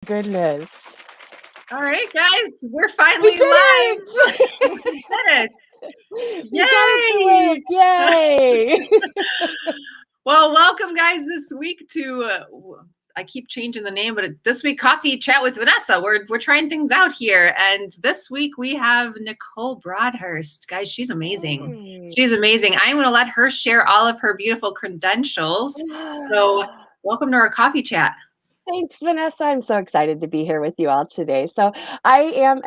Goodness. All right, guys, we're We finally did live. it! We did it. We got it to work. Yay! Well, welcome, guys, this week to, I keep changing the name, but this week, Coffee Chat with Vanessa. We're trying things out here. And this week we have Nicole Broadhurst. Guys, she's amazing. Hey. She's amazing. I'm going to let her share all of her beautiful credentials. So welcome to our Coffee Chat. Thanks, Vanessa. I'm so excited to be here with you all today. So I am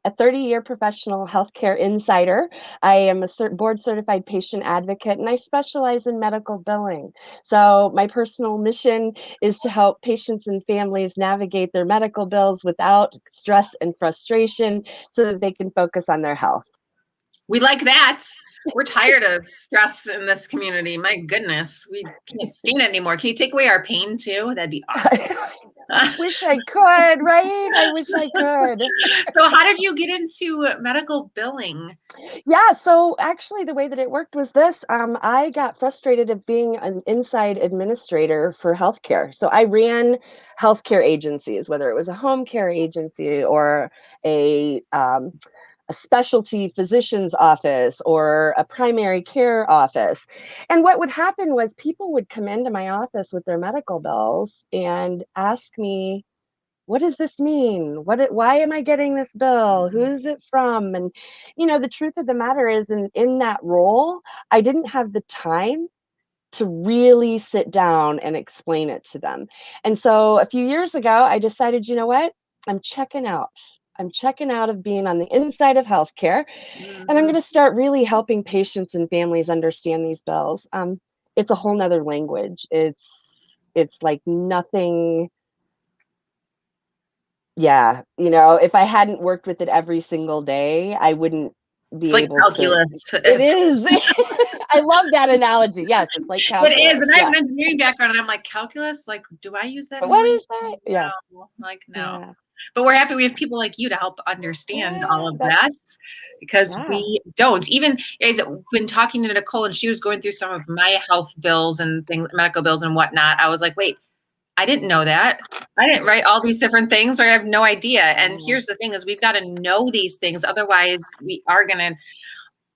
a 30-year professional healthcare insider. I am a board-certified patient advocate, and I specialize in medical billing. So my personal mission is to help patients and families navigate their medical bills without stress and frustration so that they can focus on their health. We like that. We're tired of stress in this community. My goodness, we can't stand it anymore. Can you take away our pain too? That'd be awesome. I wish I could, right? I wish I could. So how did you get into medical billing? Yeah, so actually the way that it worked was this. I got frustrated of being an inside administrator for healthcare. So I ran healthcare agencies, whether it was a home care agency or a specialty physician's office or a primary care office. And what would happen was people would come into my office with their medical bills and ask me, what does this mean? Why am I getting this bill? Who is it from? And, the truth of the matter is in that role, I didn't have the time to really sit down and explain it to them. And so a few years ago, I decided, you know what? I'm checking out. I'm checking out of being on the inside of healthcare, and I'm going to start really helping patients and families understand these bills. It's a whole nother language. It's like nothing. Yeah, if I hadn't worked with it every single day, I wouldn't It's be like able to. calculus. It is. I love that analogy. Yes, it's like It calculus. is, and I have Yeah. an engineering background, and I'm like, calculus? Like, do I use that in What my is that? Yeah. No, no. Yeah. But we're happy we have people like you to help understand all Yeah. of that, because Yeah. we don't. Even, guys, been talking to Nicole, and she was going through some of my health bills and things, medical bills and whatnot. I was like, wait, I didn't know that. I didn't write all these different things, or I have no idea. And here's the thing is we've got to know these things. Otherwise, we are going to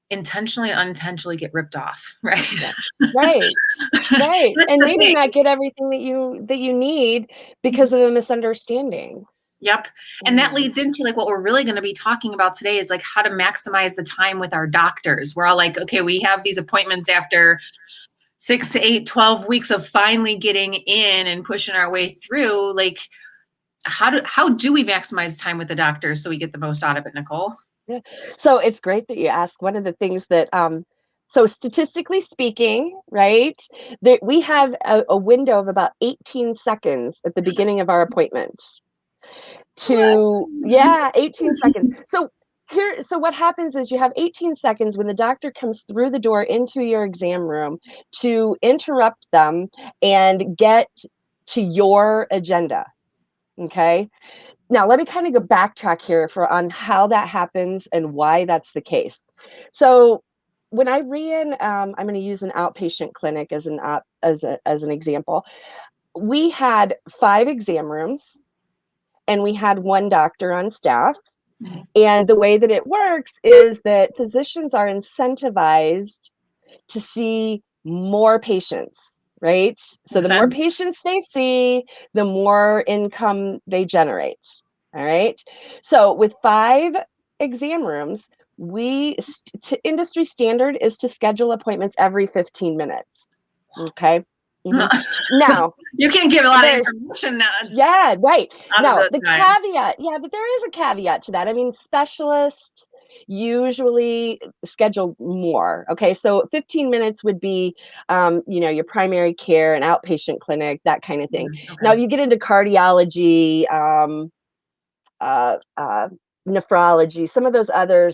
intentionally, unintentionally get ripped off, right? Yeah. Right. Right. That's And the maybe thing. not get everything that you need because of a misunderstanding. Yep. And that leads into like what we're really going to be talking about today is like how to maximize the time with our doctors. We're all like, okay, we have these appointments after 6 to 8, 12 weeks of finally getting in and pushing our way through. Like, how do we maximize time with the doctor so we get the most out of it, Nicole? Yeah. So it's great that you ask. One of the things that so statistically speaking, right, that we have a window of about 18 seconds at the beginning of our appointment yeah, 18 seconds. So what happens is you have 18 seconds when the doctor comes through the door into your exam room to interrupt them and get to your agenda. Okay. Now, let me kind of go backtrack here on how that happens and why that's the case. So when I ran, I'm going to use an outpatient clinic as an example. We had 5 exam rooms and we had 1 doctor on staff. And the way that it works is that physicians are incentivized to see more patients, right? So the more patients they see, the more income they generate. All right. So with 5 exam rooms, industry standard is to schedule appointments every 15 minutes. Okay. Now, you can't give a lot of information now. Yeah, right. Now, the time. caveat, but there is a caveat to that. I mean, specialists usually schedule more. Okay, so 15 minutes would be, your primary care, an outpatient clinic, that kind of thing. Okay. Now, if you get into cardiology, nephrology, some of those other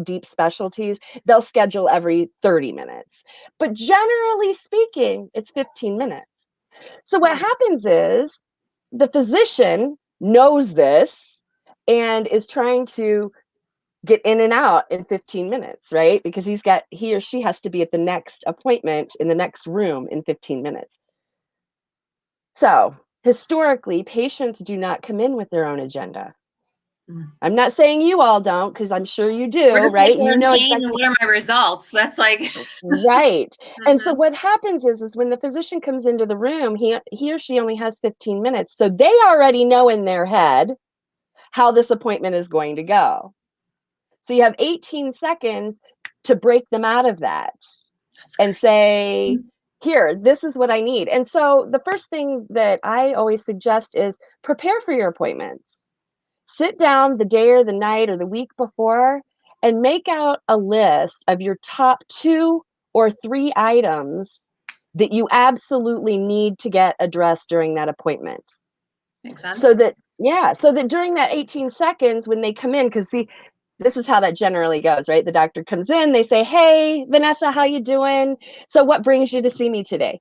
deep specialties, they'll schedule every 30 minutes. But generally speaking, it's 15 minutes. So what happens is the physician knows this and is trying to get in and out in 15 minutes, right? Because he or she has to be at the next appointment in the next room in 15 minutes. So historically, patients do not come in with their own agenda. Mm. I'm not saying you all don't, because I'm sure you We're do, just like, right? we're You in know pain and exactly. what are my results? That's like, Right. And so mhm, what happens is when the physician comes into the room, he or she only has 15 minutes. So they already know in their head how this appointment is going to go. So you have 18 seconds to break them out of that that's and great. say, here, this is what I need. And so the first thing that I always suggest is prepare for your appointments. Sit down the day or the night or the week before and make out a list of your top 2 or 3 items that you absolutely need to get addressed during that appointment. Makes So sense. that, yeah, so that during that 18 seconds when they come in, because see, this is how that generally goes, right? The doctor comes in, they say, hey, Vanessa, how you doing? So what brings you to see me today?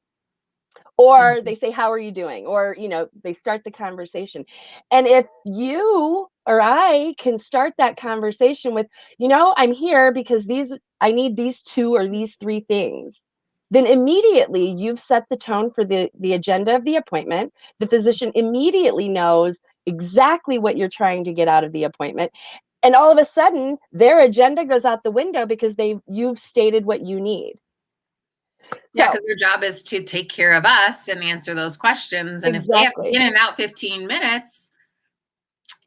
Or Mhm. they say, how are you doing? Or, they start the conversation. And if you or I can start that conversation with, I'm here because I need these 2 or these 3 things, then immediately you've set the tone for the agenda of the appointment. The physician immediately knows exactly what you're trying to get out of the appointment. And all of a sudden, their agenda goes out the window because you've stated what you need. Yeah, So, because their job is to take care of us and answer those questions. And if they have to be exactly. in and out 15 minutes,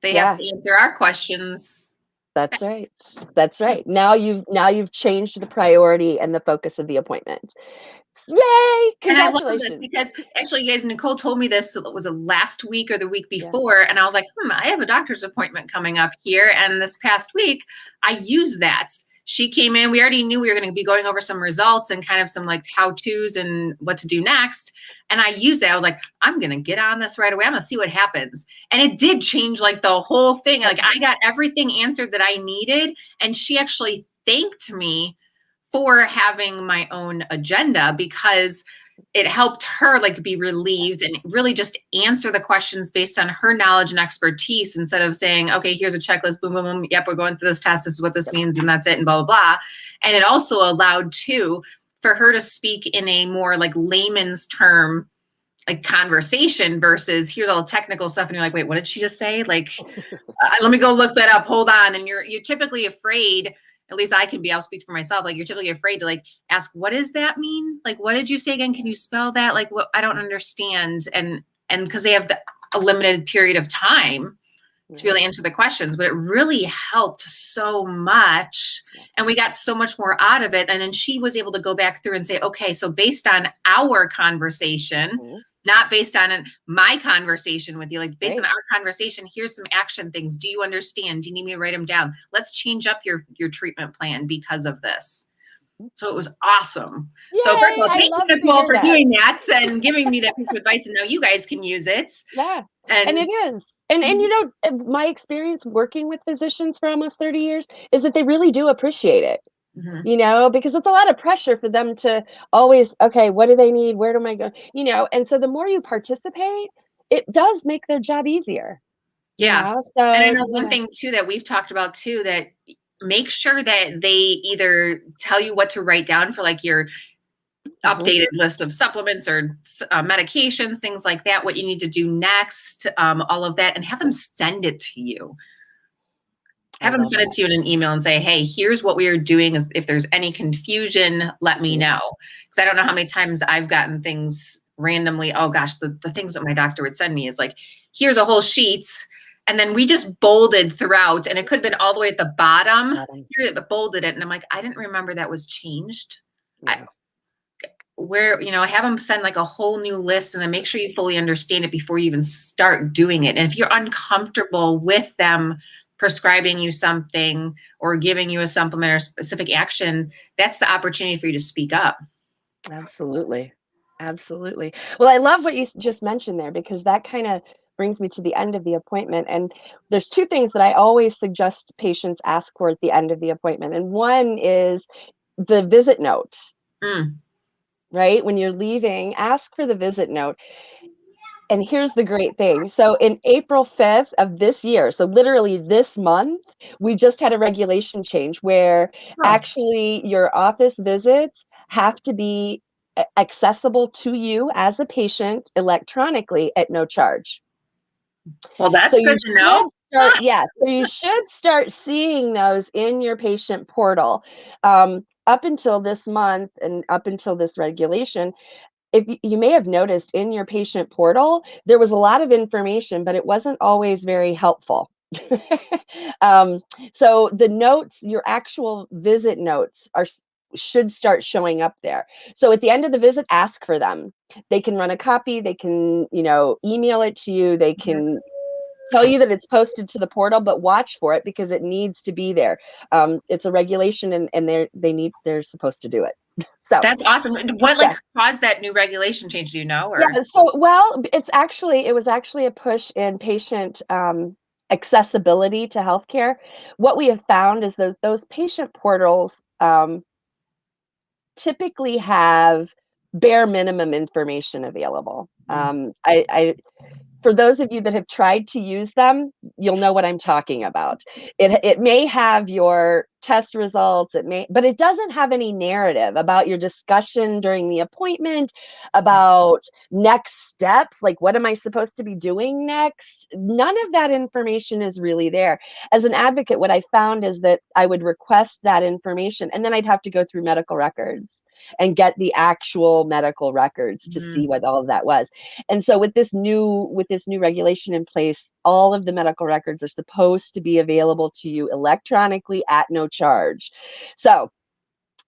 they have Yeah. to answer our questions. That's right. That's right. Now you've changed the priority and the focus of the appointment. Yay! And I love this Congratulations. because actually, you guys, Nicole told me this, it was a last week or the week Yeah. before. And I was like, I have a doctor's appointment coming up here. And this past week, I used that. She came in, we already knew we were going to be going over some results and kind of some like how-tos and what to do next. And I used that. I was like, I'm going to get on this right away. I'm going to see what happens. And it did change like the whole thing. Like I got everything answered that I needed. And she actually thanked me for having my own agenda because it helped her like be relieved and really just answer the questions based on her knowledge and expertise instead of saying, okay, here's a checklist, boom, boom, boom. Yep, we're going through this test. This is what this means, and that's it, and blah, blah, blah. And it also allowed too for her to speak in a more like layman's term like conversation versus here's all the technical stuff and you're like, wait, what did she just say? Like, let me go look that up. Hold on. And you're typically afraid, at least I can be, I'll speak for myself. Like you're typically afraid to like ask, what does that mean? Like, what did you say again? Can you spell that? Like what, I don't understand. And cause they have a limited period of time to be able to answer the questions, but it really helped so much. And we got so much more out of it. And then she was able to go back through and say, okay, so based on our conversation, Mhm. not based on my conversation with you, like based on Right. our conversation, here's some action things. Do you understand? Do you need me to write them down? Let's change up your treatment plan because of this. So it was awesome. So first of Yay! all, I thank you, love to Nicole, hear for that. doing that and giving me that piece of advice. And now you guys can use it. Yeah. And And it is. And my experience working with physicians for almost 30 years is that they really do appreciate it. mhm. Because it's a lot of pressure for them to always, okay, what do they need? Where do I go? And so the more you participate, it does make their job easier, Yeah. And I so, know one thing too that we've talked about too, that make sure that they either tell you what to write down for like your mhm, updated list of supplements or medications, things like that, what you need to do next, all of that, and have them send it to you. I Have them love send it that. to you in an email and say, hey, here's what we are doing. If there's any confusion, let me Mhm, know. Because I don't know how many times I've gotten things randomly. Oh gosh, the things that my doctor would send me is like, here's a whole sheet. And then we just bolded throughout, and it could have been all the way at the bottom. got 'em. Here, but bolded it. And I'm like, I didn't remember that was changed. I, Yeah, where have them send like a whole new list and then make sure you fully understand it before you even start doing it. And if you're uncomfortable with them prescribing you something or giving you a supplement or specific action, that's the opportunity for you to speak up. absolutely. Absolutely. Well, I love what you just mentioned there because that kinda brings me to the end of the appointment, and there's 2 things that I always suggest patients ask for at the end of the appointment, and one is the visit note. Mm. Right? When you're leaving, ask for the visit note. And here's the great thing. So in April 5th of this year, so literally this month, we just had a regulation change where Oh, actually your office visits have to be accessible to you as a patient electronically at no charge. Well, So that's you good to should know. start, yeah, so you should start seeing those in your patient portal. Up until this month and up until this regulation, if you may have noticed in your patient portal, there was a lot of information, but it wasn't always very helpful. um, so the notes, your actual visit notes should start showing up there. So at the end of the visit, ask for them. They can run a copy, they can, email it to you, they can tell you that it's posted to the portal, but watch for it because it needs to be there. It's a regulation and they're supposed to do it. So That's awesome. What yeah. like caused that new regulation change? Do you know? Yeah, Or so well, it was actually a push in patient accessibility to healthcare. What we have found is that those patient portals typically have bare minimum information available. For those of you that have tried to use them, you'll know what I'm talking about. It may have your test results, but it doesn't have any narrative about your discussion during the appointment, about next steps, like what am I supposed to be doing next? None of that information is really there. As an advocate, what I found is that I would request that information and then I'd have to go through medical records and get the actual medical records to see what all of that was. And so with this new regulation in place, all of the medical records are supposed to be available to you electronically at no charge. So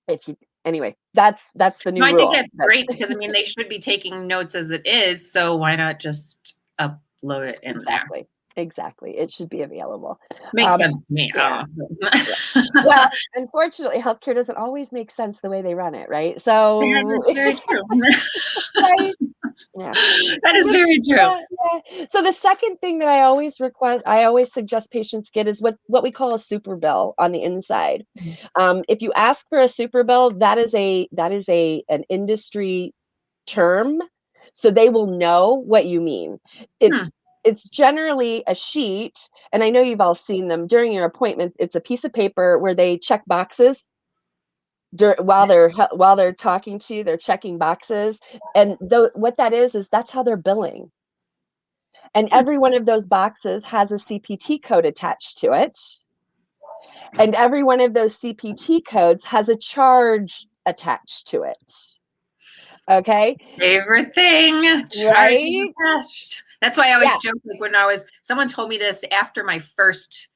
if you anyway, that's the no, new I think rule. that's great because I mean they should be taking notes as it is, so why not just upload it in there? Exactly. It should be available. Makes sense to me. Yeah. Yeah. Oh. Well, unfortunately, healthcare doesn't always make sense the way they run it, right? That So, is very true. right? Yeah. That is very true. Yeah, yeah. So the second thing that I always suggest patients get is what we call a super bill on the inside. If you ask for a super bill, that is an industry term, so they will know what you mean. Hmm. It's generally a sheet, and I know you've all seen them during your appointment. It's a piece of paper where they check boxes while they're talking to you. They're checking boxes, and what that is that's how they're billing. And every one of those boxes has a CPT code attached to it. And every one of those CPT codes has a charge attached to it. Okay? Favorite thing, charging Right? attached. That's why I Yeah. always joke, like when someone told me this after my first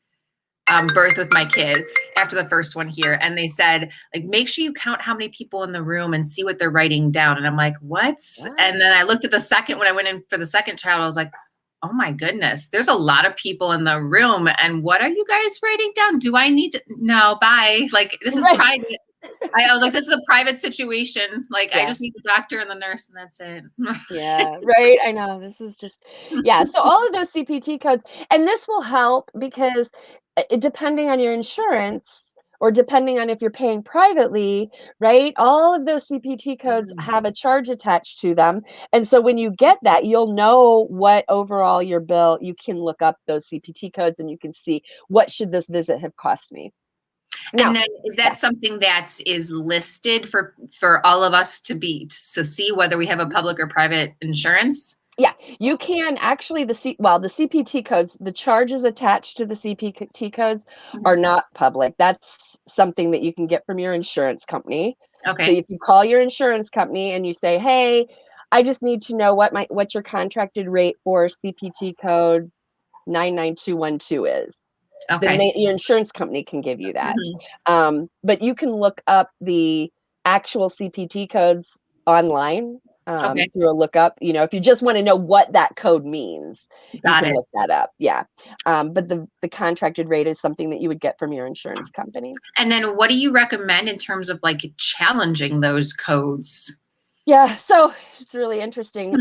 birth with my kid, after the first one here, and they said, like, make sure you count how many people in the room and see what they're writing down. And I'm like, what? And then I looked at the second, when I went in for the second child, I was like, oh my goodness, there's a lot of people in the room. And what are you guys writing down? Do I need to? No, bye. Like, this is Right. private. I was like, this is a private situation. Like, I Yeah. just need the doctor and the nurse, and that's it. Yeah, right. I know. This is just, yeah. So all of those CPT codes, and this will help because depending on your insurance or depending on if you're paying privately, right? All of those CPT codes have a charge attached to them. And so when you get that, you'll know what overall your bill, you can look up those CPT codes and you can see what should this visit have cost me. And Now, then is yeah. that something that is listed for all of us to see whether we have a public or private insurance? Yeah, you can actually the CPT codes, the charges attached to the CPT codes are not public. That's something that you can get from your insurance company. So Okay. if you call your insurance company and you say, "Hey, I just need to know what your contracted rate for CPT code 99212 is," then Okay. your insurance company can give you that. Mhm. But you can look up the actual CPT codes online Okay. through a lookup. If you just want to know what that code means, you Got can it. look that up. Yeah. But the contracted rate is something that you would get from your insurance company. And then what do you recommend in terms of like challenging those codes? Yeah, so it's really interesting.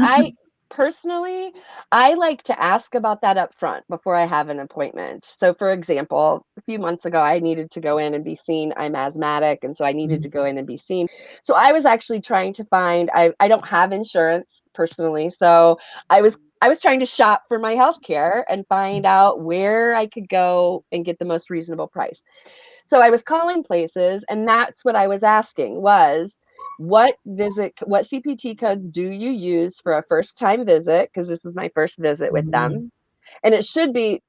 Personally, I like to ask about that up front before I have an appointment. So, for example, a few months ago, I needed to go in and be seen. I'm asthmatic, and so I needed to go in and be seen. So, I was actually trying to find. I don't have insurance personally, so I was trying to shop for my health care and find out where I could go and get the most reasonable price. So I was calling places, and that's what I was asking was, what CPT codes do you use for a first time visit? Because this was my first visit with Mhm. them. And it should be,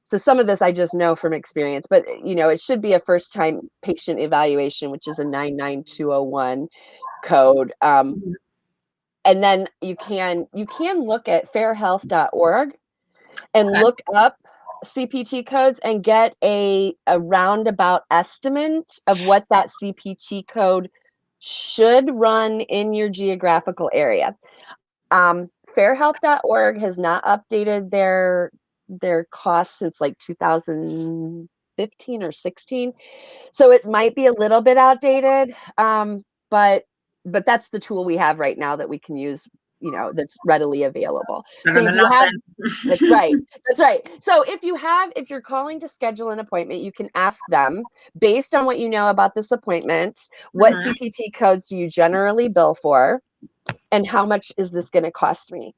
so some of this I just know from experience, but it should be a first time patient evaluation, which is a 99201 code. Mhm. And then you can look at fairhealth.org and Okay. look up CPT codes and get a roundabout estimate of what that CPT code should run in your geographical area. Fairhealth.org has not updated their costs since like 2015 or 16. So it might be a little bit outdated, but that's the tool we have right now that we can use, that's readily available. It's So better if than you have, nothing. that's right. That's right. So if you're calling to schedule an appointment, you can ask them based on what you know about this appointment, what Mhm. CPT codes do you generally bill for, and how much is this going to cost me?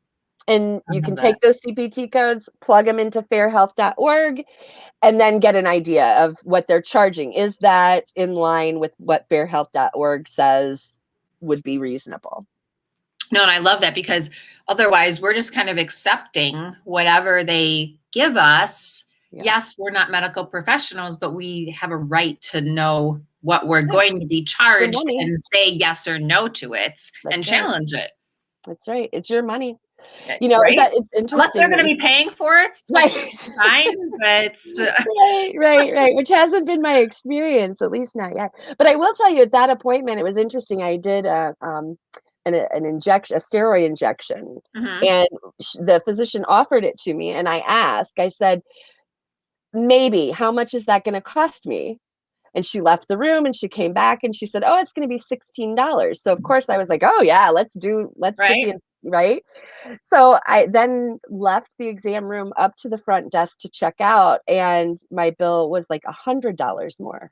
And I you can love that. take those CPT codes, plug them into fairhealth.org, and then get an idea of what they're charging. Is that in line with what fairhealth.org says would be reasonable? No, and I love that because otherwise we're just kind of accepting whatever they give us. Yeah. Yes, we're not medical professionals, but we have a right to know what we're Yeah. going to be It's your charged money. and say yes or no to it and That's right. challenge it. That's right. It's your money. Right? It's Unless they're interesting going that to you, be paying for it, which right. fine, but Right. Which hasn't been my experience, at least not yet. But I will tell you, at that appointment, it was interesting. I did an injection, a steroid injection, Mhm. and the physician offered it to me, and I asked. I said, "Maybe, how much is that going to cost me?" And she left the room, and she came back, and she said, "Oh, it's going to be $16." So of course I was like, "Oh yeah, let's get Right? the right." So I then left the exam room up to the front desk to check out, and my bill was like $100 more.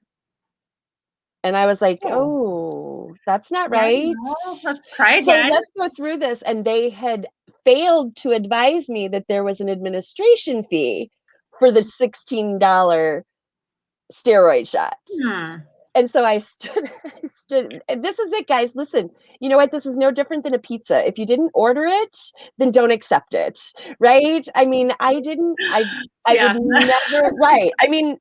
And I was like, Oh, "Oh, that's not yeah, right." no, let's try So again. let's go through this. And they had failed to advise me that there was an administration fee for the $16 steroid shot. Hmm. And so I stood, I stood, and this is it, guys. Listen, you know what? This is no different than a pizza. If you didn't order it, then don't accept it, right? I mean, I would Yeah. never, right? I mean,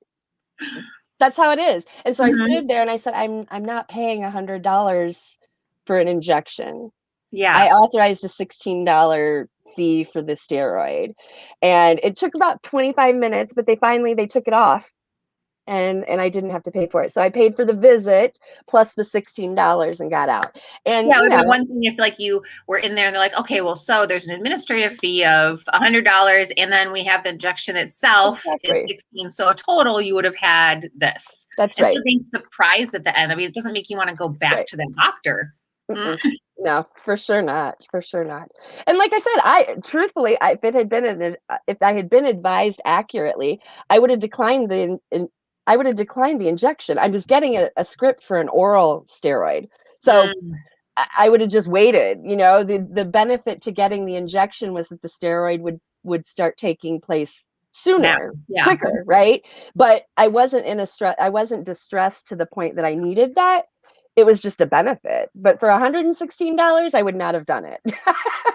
that's how it is. And so I Mhm. stood there and I said, I'm not paying $100 for an injection. I Yeah. authorized a $16 fee for the steroid, and it took about 25 minutes, but they took it off, and I didn't have to pay for it. So I paid for the visit plus the $16 and got out. And Yeah, it would have been one thing if like you were in there and they're like, okay, well, so there's an administrative fee of $100, and then we have the injection itself is exactly. 16. So a total you would have had this. That's Instead right. of being surprised at the end. I mean, it doesn't make you want to go back Right. to the doctor. Mm. Mm-mm. No, for sure not. For sure not. And like I said, I truthfully, if I had been advised accurately, I would have declined I would have declined the injection. I was getting a script for an oral steroid. So Mm. I would have just waited. The benefit to getting the injection was that the steroid would start taking place Now, sooner, yeah. quicker, right? But I wasn't distressed to the point that I needed that. It was just a benefit. But for $116, I would not have done it.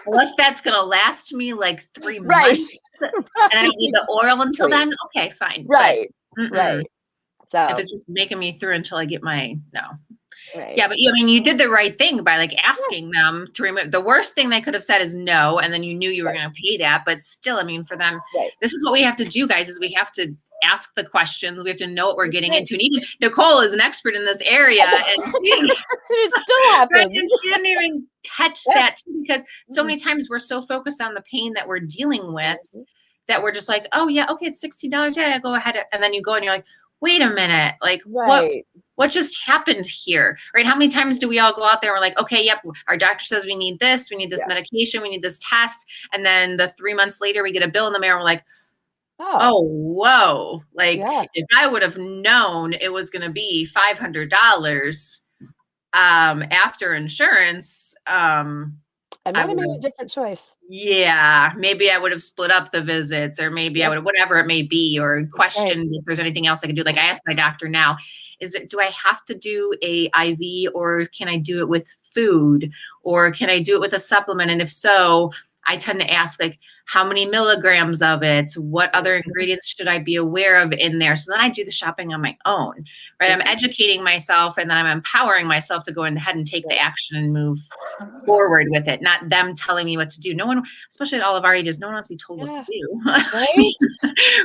Unless that's going to last me like 3 months Right. and I Right. don't need the oil until Exactly. then, okay, fine. But Right. mm-mm. Right. If So, it's just making me through until I get my no. right. Yeah, but I mean, you did the right thing by like asking them to remove. The worst thing they could have said is no, and then you knew you were Right. going to pay that. But still, I mean, for them, Right. this is what we have to do, guys. Is we have to ask the questions. We have to know what we're That's getting right. into. And even Nicole is an expert in this area, and she didn't, It still right, happens. and she didn't even catch Yeah. that too, because so many times we're so focused on the pain that we're dealing with Mhm. that we're just like, oh yeah, okay, it's $16. Yeah, go ahead. And then you go and you're like, wait a minute, like Right. what just happened here? Right? How many times do we all go out there and we're like, okay, yep, our doctor says we need this Yeah. medication, we need this test. And then the 3 months later we get a bill in the mail and we're like, Oh, oh, whoa. Like yeah. if I would have known it was gonna be $500 after insurance, I I might have would made have, a different choice. yeah, maybe I would have split up the visits, or maybe I Yep. would have, whatever it may be, or Right. questioned if there's anything else I could do. Like I asked my doctor now, do I have to do a IV, or can I do it with food, or can I do it with a supplement? And if so, I tend to ask like, how many milligrams of it? What other ingredients should I be aware of in there? So then I do the shopping on my own, right? I'm Mhm. educating myself, and then I'm empowering myself to go ahead and take the Right. action and move forward with it, not them telling me what to do. No one, especially at all of our ages, no one wants to be told what to Yeah. do. Right.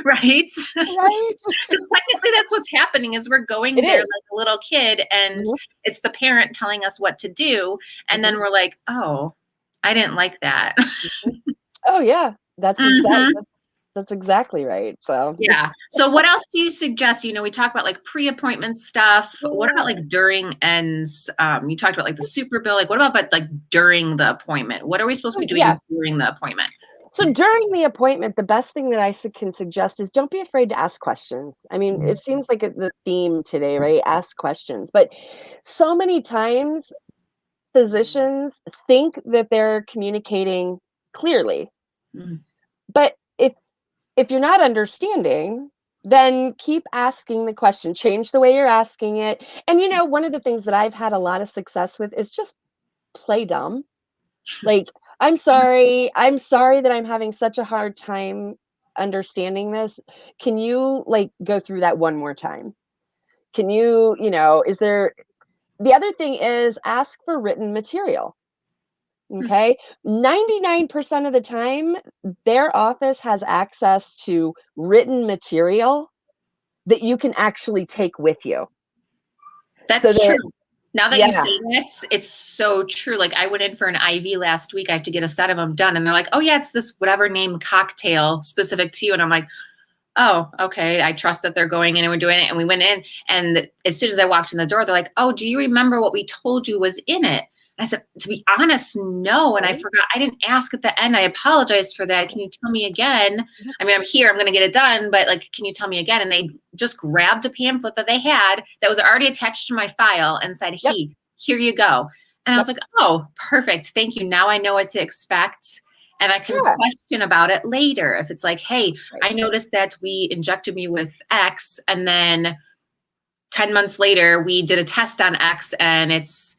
Right? Right. Because technically that's what's happening, is we're going It there is. like a little kid, and Mhm. it's the parent telling us what to do. And Mhm. then we're like, oh, I didn't like that. Mhm. Oh, yeah. Hmm. That's exactly right. So it's Yeah. So what else do you suggest? We talk about like pre-appointment stuff. What about yeah. like during ends? You talked about like the super bill. Like what about but like during the appointment? What are we supposed to be Oh, yeah. doing during the appointment? So during the appointment, the best thing that can suggest is don't be afraid to ask questions. I mean, Mhm. it seems like the theme today, right? Ask questions. But so many times physicians think that they're communicating clearly. Mhm. But if you're not understanding, then keep asking the question. Change the way you're asking it. And one of the things that I've had a lot of success with is just play dumb. Like, I'm sorry that I'm having such a hard time understanding this. Can you, like, go through that one more time? Can is there the other thing is ask for written material, okay? 99% of the time, their office has access to written material that you can actually take with you. So That's true. that Now that you yeah. say that, it's so true. Like I went in for an IV last week. I have to get a set of them done. And they're like, oh yeah, it's this whatever name cocktail specific to you. And I'm like, oh, okay. I trust that they're going in and we're doing it. And we went in, and as soon as I walked in the door, they're like, oh, do you remember what we told you was in it? I said, to be honest, no. And I Right? forgot. I didn't ask at the end. I apologized for that. Can you tell me again? Mhm. I mean, I'm here. I'm going to get it done. But like, can you tell me again? And they just grabbed a pamphlet that they had that was already attached to my file and said, Yep, hey, here you go. And I was yep. like, oh, perfect. Thank you. Now I know what to expect. And I can Yeah, question about it later. If it's like, hey, I right. noticed that we injected me with X, and then 10 months later, we did a test on X and it's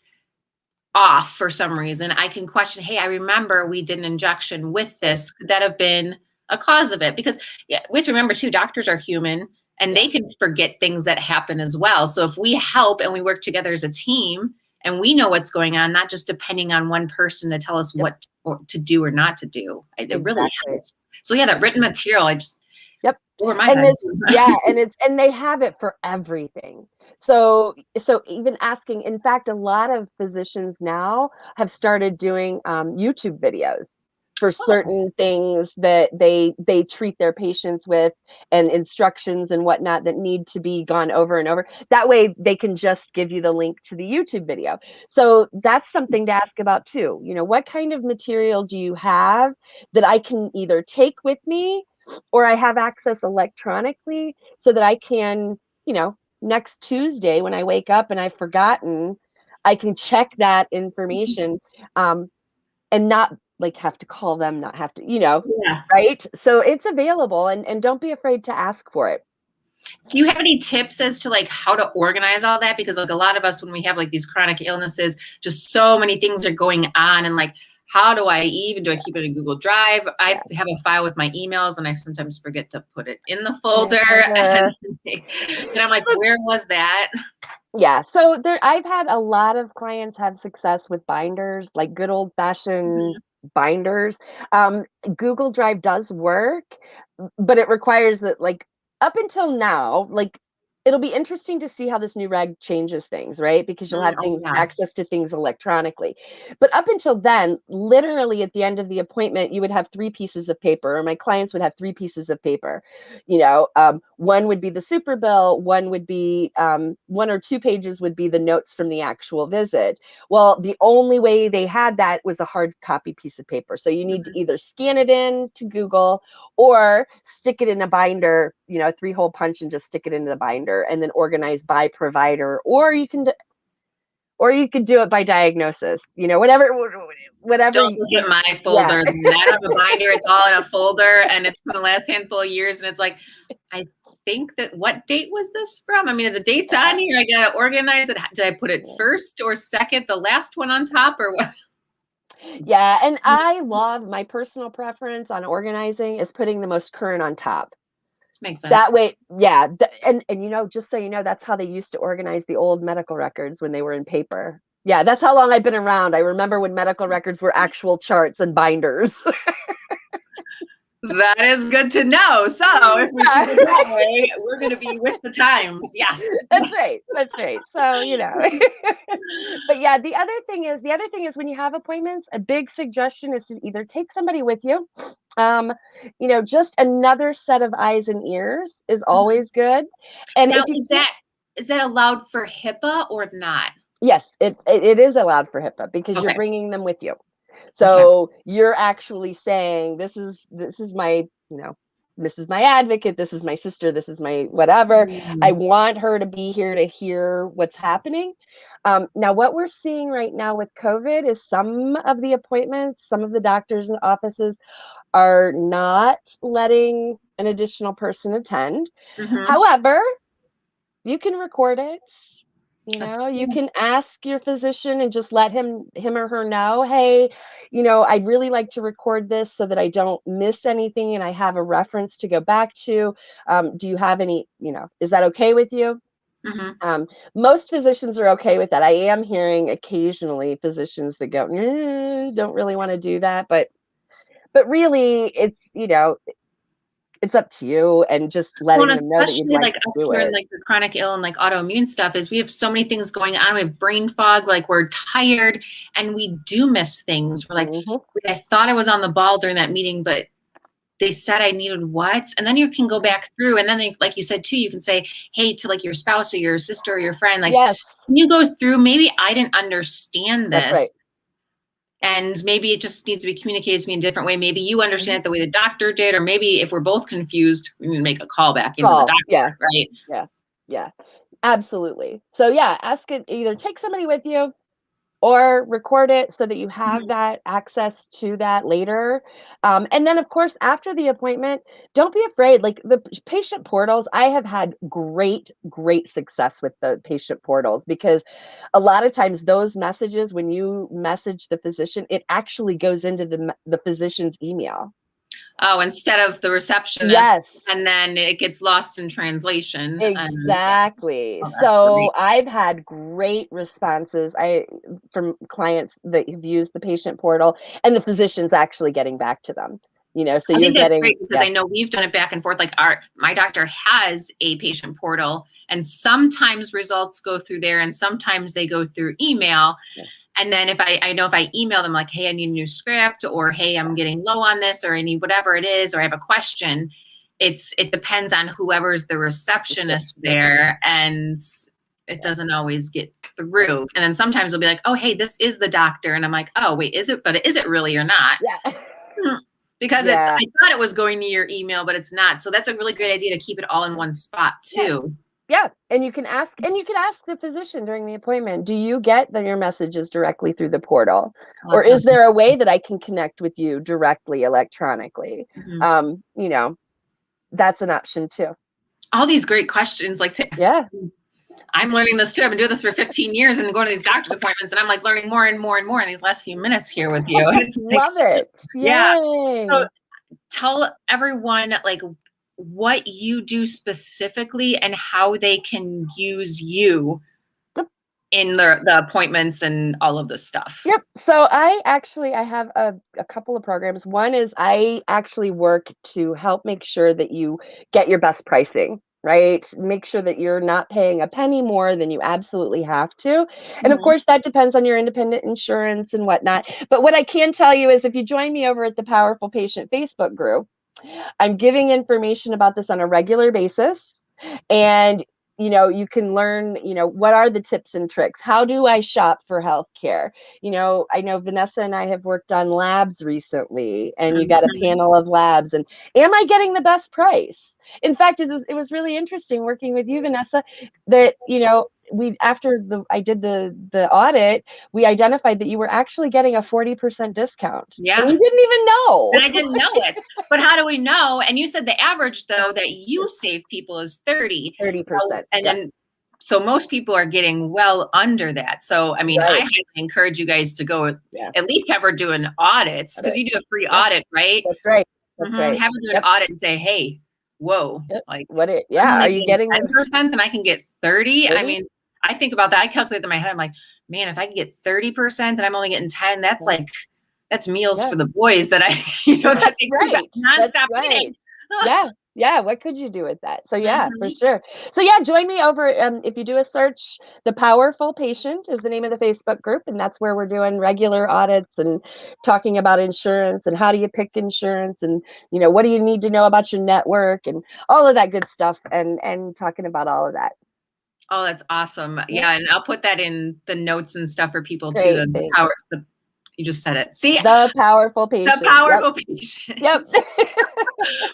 off for some reason. I can question, hey, I remember we did an injection with Right. this. Could that have been a cause of it? Because yeah, we have to remember too, doctors are human and Yeah, they can forget things that happen as well. So if we help and we work together as a team and we know what's going on, not just depending on one person to tell us yep, what to do or not to do, it really exactly. helps. So yeah, that written material, I just Yep. over my And head. this yeah, and they have it for everything. So even asking in fact, a lot of physicians now have started doing, YouTube videos for Oh, certain things that they treat their patients with and instructions and whatnot that need to be gone over and over. That way, they can just give you the link to the YouTube video. So that's something to ask about too. What kind of material do you have that I can either take with me or I have access electronically so that I can, next Tuesday when I wake up and I've forgotten, I can check that information, um, and not like have to call them, not have to, yeah. right? So it's available and don't be afraid to ask for it. Do you have any tips as to like how to organize all that? Because like a lot of us, when we have like these chronic illnesses, just so many things are going on, and like, how do I even do I keep it in Google Drive? I Yeah. have a file with my emails, and I sometimes forget to put it in the Yeah. folder, and I'm like, So where was that? yeah, so I've had a lot of clients have success with binders, like good old fashioned Mhm. binders. Google Drive does work, but it requires that, like, up until now, like, it'll be interesting to see how this new reg changes things, right? Because you'll have Oh things yeah. access to things electronically. But up until then, literally at the end of the appointment, you would have three pieces of paper, or my clients would have three pieces of paper. One would be the super bill, one would be, one or two pages would be the notes from the actual visit. Well, the only way they had that was a hard copy piece of paper. So you need to either scan it in to Google or stick it in a binder, a three-hole punch and just stick it into the binder and then organize by provider. or you could do it by diagnosis, whatever Don't look at my folder. I don't have a binder. It's all in a folder, and it's for the last handful of years. And it's like, I think that what date was this from? I mean, the date's on here. I gotta organize it. Did I put it first or second, the last one on top, or what? Yeah, and I love my personal preference on organizing is putting the most current on top. Makes sense. That way, yeah, and just so you know, that's how they used to organize the old medical records when they were in paper. Yeah, that's how long I've been around. I remember when medical records were actual charts and binders. That is good to know. So if we do it that way, we're going to be with the times. Yes. That's right. That's right. So, but yeah, the other thing is when you have appointments, a big suggestion is to either take somebody with you. Just another set of eyes and ears is always good. And now, if you is that allowed for HIPAA or not? Yes, it is allowed for HIPAA because you're bringing them with you. So you're actually saying, this is my, this is my advocate, this is my sister, this is my whatever. I want her to be here to hear what's happening. Now, what we're seeing right now with COVID is some of the appointments, some of the doctors and offices are not letting an additional person attend. However, you can record it. You can ask your physician and just let him or her know, hey, I'd really like to record this so that I don't miss anything and I have a reference to go back to. Do you have any, is that okay with you? Most physicians are okay with that. I am hearing occasionally physicians that go, don't really want to do that. But really, it's, it's up to you, and just letting them know that you'd like to do it. Like the chronic ill and like autoimmune stuff is we have so many things going on. We have brain fog, like we're tired and we do miss things. We're like, I thought I was on the ball during that meeting, but they said I needed what? And then you can go back through, and then like you said too, you can say, hey, to like your spouse or your sister or your friend, like, can you go through, maybe I didn't understand this. That's right. And maybe it just needs to be communicated to me in a different way. Maybe you understand it the way the doctor did, or maybe if we're both confused, we need to make a call back into the doctor, right? Yeah, absolutely. So yeah, ask it, either take somebody with you or record it so that you have that access to that later. And then, of course, after the appointment, don't be afraid. Like the patient portals, I have had great success with the patient portals, because a lot of times those messages, when you message the physician, it actually goes into the physician's email. Oh, instead of the receptionist, and then it gets lost in translation. Exactly. So I've had great responses from clients that have used the patient portal, and the physician's actually getting back to them. So you're getting, great, because I know we've done it back and forth. Like my doctor has a patient portal, and sometimes results go through there, and sometimes they go through email. And then if I know if I email them like, hey, I need a new script, or hey, I'm getting low on this, or I need whatever it is, or I have a question, it depends on whoever's the receptionist there, and it doesn't always get through. And then sometimes they'll be like, oh, hey, this is the doctor. And I'm like, oh, wait, is it? But is it really or not? Because I thought it was going to your email, but it's not. So that's a really great idea to keep it all in one spot too. Yeah, and you can ask the physician during the appointment, do you get your messages directly through the portal? Or is there a way that I can connect with you directly electronically? That's an option too. All these great questions. I'm learning this too. I've been doing this for 15 years and going to these doctor's appointments, and I'm like learning more and more and more in these last few minutes here with you. Love it. Yeah. So tell everyone like what you do specifically and how they can use you in the appointments and all of this stuff. Yep. So I have a couple of programs. One is I actually work to help make sure that you get your best pricing, right? Make sure that you're not paying a penny more than you absolutely have to. And of course, that depends on your independent insurance and whatnot. But what I can tell you is if you join me over at the Powerful Patient Facebook group, I'm giving information about this on a regular basis. And you can learn, what are the tips and tricks? How do I shop for healthcare? I know Vanessa and I have worked on labs recently, and you got a panel of labs, and am I getting the best price? In fact, it was really interesting working with you, Vanessa, that, after I did the audit, we identified that you were actually getting a 40% discount. Yeah. And you didn't even know. And I didn't know it. But how do we know? And you said the average, though, that you save people is 30. 30%. And then, so most people are getting well under that. So, I mean, I highly encourage you guys to go at least have her do an audit, because you do a free audit, right? That's right. That's right. Have her do an audit and say, hey, whoa, like, are you getting 10% and I can get 30? I mean, I think about that. I calculate in my head. I'm like, man, if I can get 30% and I'm only getting 10, that's like, that's meals for the boys that I, that's right. Nonstop eating. Yeah. What could you do with that? So for sure. So join me over. If you do a search, The Powerful Patient is the name of the Facebook group. And that's where we're doing regular audits and talking about insurance and how do you pick insurance and, what do you need to know about your network and all of that good stuff and talking about all of that. Oh, that's awesome. Yeah. And I'll put that in the notes and stuff for people too. You just said it. See, The Powerful Patient. The Powerful Patient. Yep.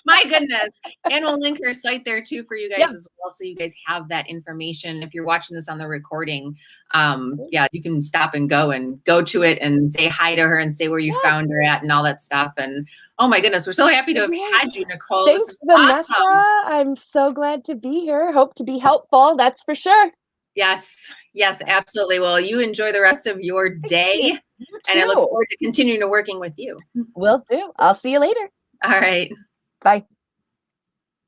My goodness. And we'll link her site there too for you guys as well. So you guys have that information. If you're watching this on the recording, you can stop and go to it and say hi to her and say where you found her at and all that stuff. And oh my goodness, we're so happy to have had you, Nicole. Thanks, this is Vanessa. Awesome. I'm so glad to be here. Hope to be helpful. That's for sure. Yes, absolutely. Well, you enjoy the rest of your day. And I look forward to continuing to working with you. Will do. I'll see you later. All right. Bye.